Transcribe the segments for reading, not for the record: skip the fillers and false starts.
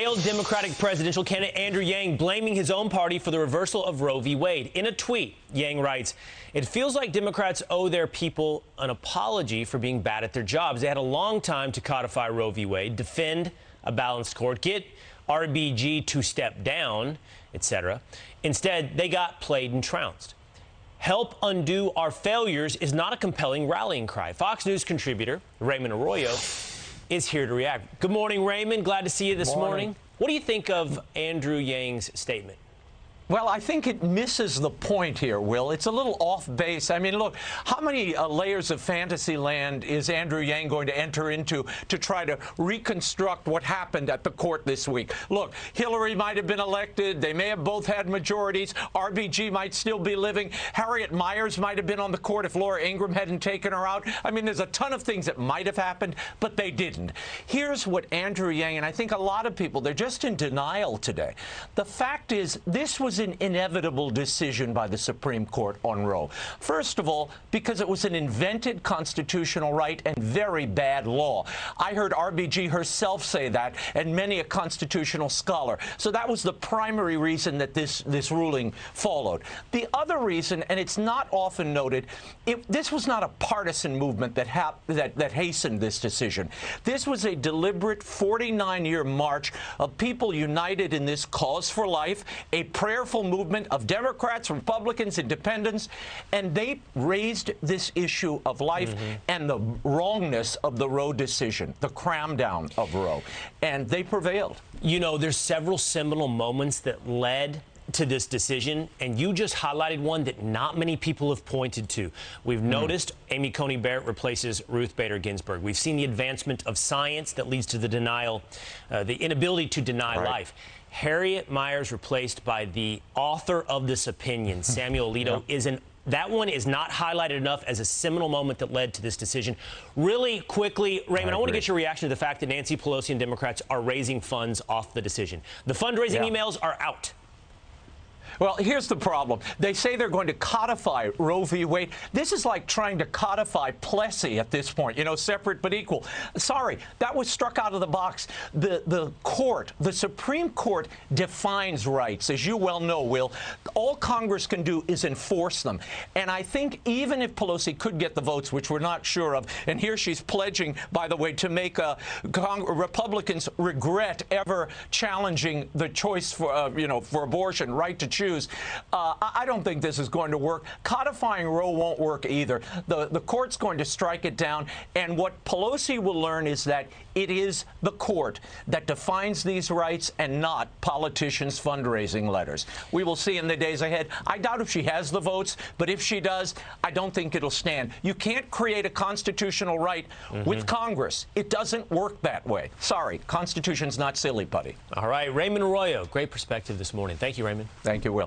Failed Democratic presidential candidate Andrew Yang blaming his own party for the reversal of Roe v. Wade. In a tweet, Yang writes, "It feels like Democrats owe their people an apology for being bad at their jobs. They had a long time to codify Roe v. Wade, defend a balanced court, get RBG to step down, etc. Instead, they got played and trounced. Help undo our failures is not a compelling rallying cry." Fox News contributor Raymond Arroyo is here to react. Good morning, Raymond. Glad to see you this morning. What do you think of Andrew Yang's statement? Well, I think it misses the point here, Will. It's a little off base. I mean, look, how many layers of fantasy land is Andrew Yang going to enter into to try to reconstruct what happened at the court this week? Look, Hillary might have been elected. They may have both had majorities. RBG might still be living. Harriet Miers might have been on the court if Laura Ingraham hadn't taken her out. I mean, there's a ton of things that might have happened, but they didn't. Here's what Andrew Yang, and I think a lot of people, they're just in denial today. The fact is, this was an inevitable decision by the Supreme Court on Roe. First of all, because it was an invented constitutional right and very bad law. I heard RBG herself say that, and many a constitutional scholar. So that was the primary reason that this ruling followed. The other reason, and it's not often noted, this was not a partisan movement that hastened this decision. This was a deliberate 49-year march of people united in this cause for life, a prayerful movement of Democrats, Republicans, independents, and they raised this issue of life and the wrongness of the Roe decision, the cram down of Roe, and they prevailed. You know, there's several seminal moments that led to this decision, and you just highlighted one that not many people have pointed to. We've noticed Amy Coney Barrett replaces Ruth Bader Ginsburg. We've seen the advancement of science that leads to the denial, the inability to deny life. Harriet Miers replaced by the author of this opinion, Samuel Alito, that one is not highlighted enough as a seminal moment that led to this decision. Really quickly, Raymond, I want to get your reaction to the fact that Nancy Pelosi and Democrats are raising funds off the decision. The fundraising emails are out. Well, here's the problem. They say they're going to codify Roe v. Wade. This is like trying to codify Plessy at this point, you know, separate but equal. Sorry, that was struck out of the box. The court, the Supreme Court defines rights, as you well know, Will. All Congress can do is enforce them. And I think even if Pelosi could get the votes, which we're not sure of, and here she's pledging, by the way, to make Republicans regret ever challenging the choice for, for abortion, right to choose. I don't think this is going to work. Codifying Roe won't work either. The court's going to strike it down. And what Pelosi will learn is that it is the court that defines these rights and not politicians' fundraising letters. We will see in the days ahead. I doubt if she has the votes, but if she does, I don't think it'll stand. You can't create a constitutional right with Congress. It doesn't work that way. Sorry, Constitution's not silly putty. All right, Raymond Arroyo, great perspective this morning. Thank you, Raymond. Thank you, Will.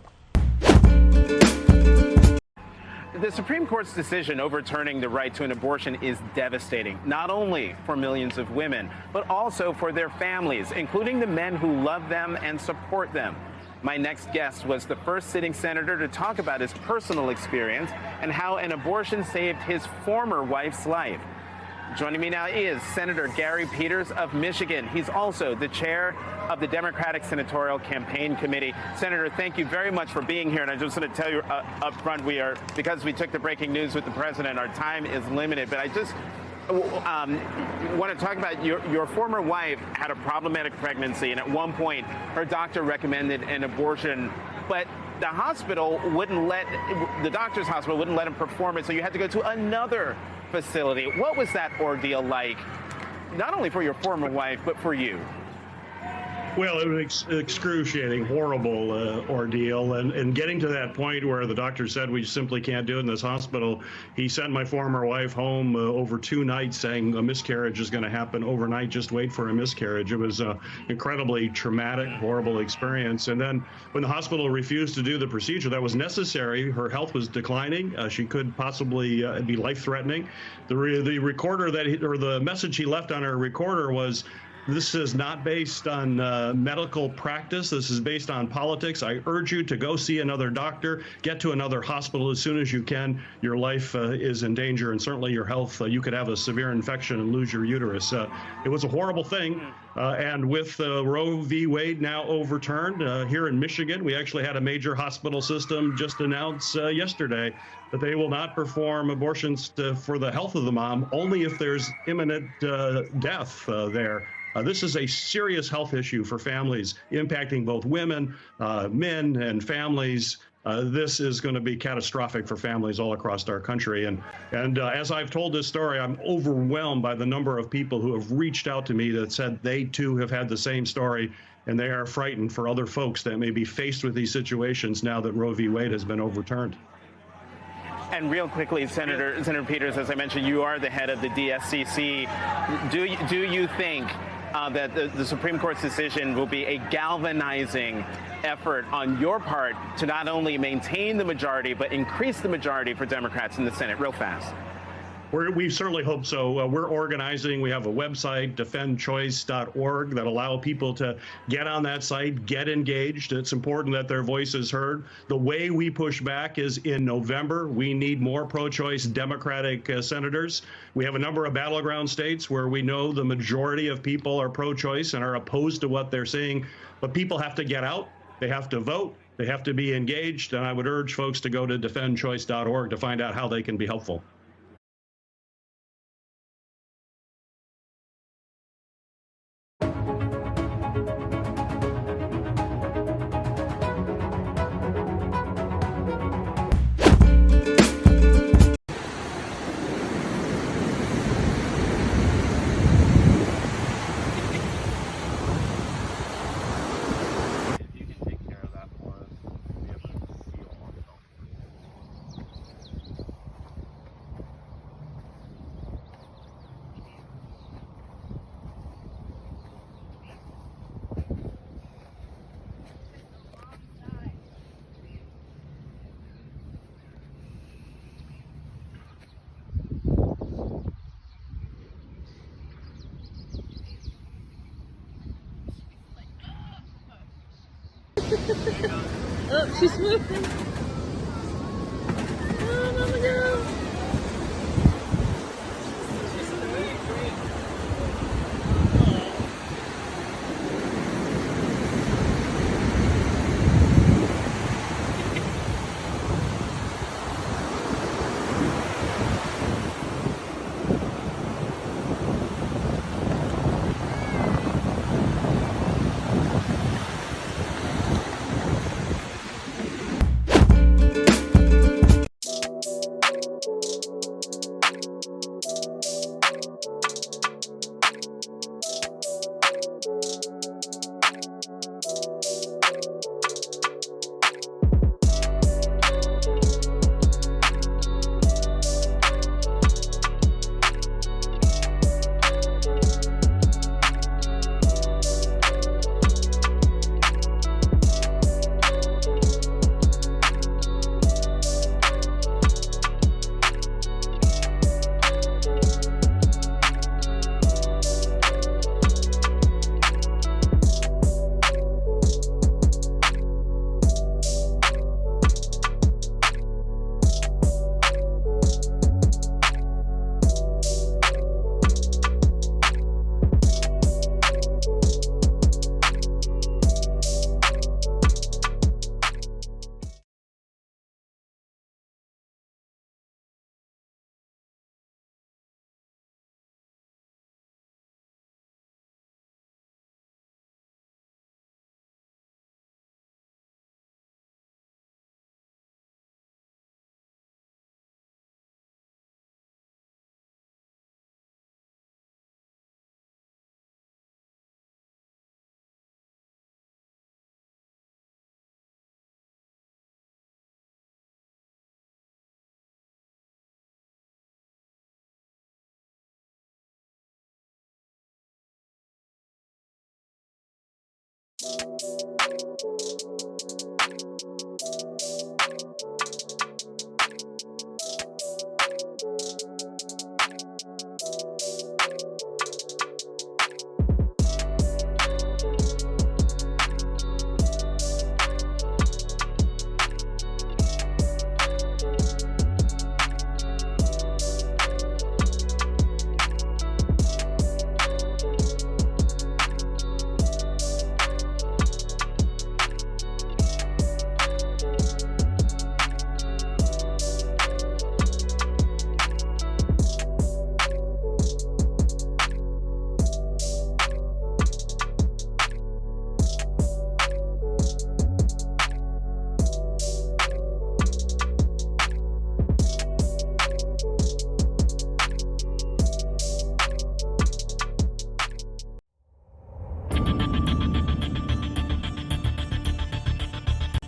The Supreme Court's decision overturning the right to an abortion is devastating, not only for millions of women, but also for their families, including the men who love them and support them. My next guest was the first sitting senator to talk about his personal experience and how an abortion saved his former wife's life. Joining me now is Senator Gary Peters of Michigan. He's also the chair of the Democratic Senatorial Campaign Committee. Senator, thank you very much for being here. And I just want to tell you up front, because we took the breaking news with the president, our time is limited. But I just want to talk about your former wife had a problematic pregnancy, and at one point her doctor recommended an abortion, but the doctor's hospital wouldn't let him perform it, so you had to go to another facility. What was that ordeal like, not only for your former wife, but for you? Well, it was excruciating, horrible ordeal. And getting to that point where the doctor said we simply can't do it in this hospital, he sent my former wife home over 2 nights saying a miscarriage is going to happen overnight. Just wait for a miscarriage. It was an incredibly traumatic, horrible experience. And then when the hospital refused to do the procedure that was necessary, her health was declining. She could possibly be life-threatening. The recorder or the message he left on her recorder was, This is not based on medical practice. This is based on politics. I urge you to go see another doctor, get to another hospital as soon as you can. Your life is in danger, and certainly your health. You could have a severe infection and lose your uterus. It was a horrible thing. And with Roe v. Wade now overturned here in Michigan, we actually had a major hospital system just announce yesterday that they will not perform abortions for the health of the mom, only if there's imminent death there. This is a serious health issue for families, impacting both women, men, and families. This is going to be catastrophic for families all across our country. And as I've told this story, I'm overwhelmed by the number of people who have reached out to me that said they too have had the same story, and they are frightened for other folks that may be faced with these situations now that Roe v. Wade has been overturned. And real quickly, Senator Peters, as I mentioned, you are the head of the DSCC. Do you think that the Supreme Court's decision will be a galvanizing effort on your part to not only maintain the majority, but increase the majority for Democrats in the Senate? Real fast. We certainly hope so. We're organizing. We have a website, defendchoice.org, that allow people to get on that site, get engaged. It's important that their voice is heard. The way we push back is in November. We need more pro-choice Democratic senators. We have a number of battleground states where we know the majority of people are pro-choice and are opposed to what they're seeing. But people have to get out. They have to vote. They have to be engaged. And I would urge folks to go to defendchoice.org to find out how they can be helpful. Oh, she's moving. Oh, mama girl.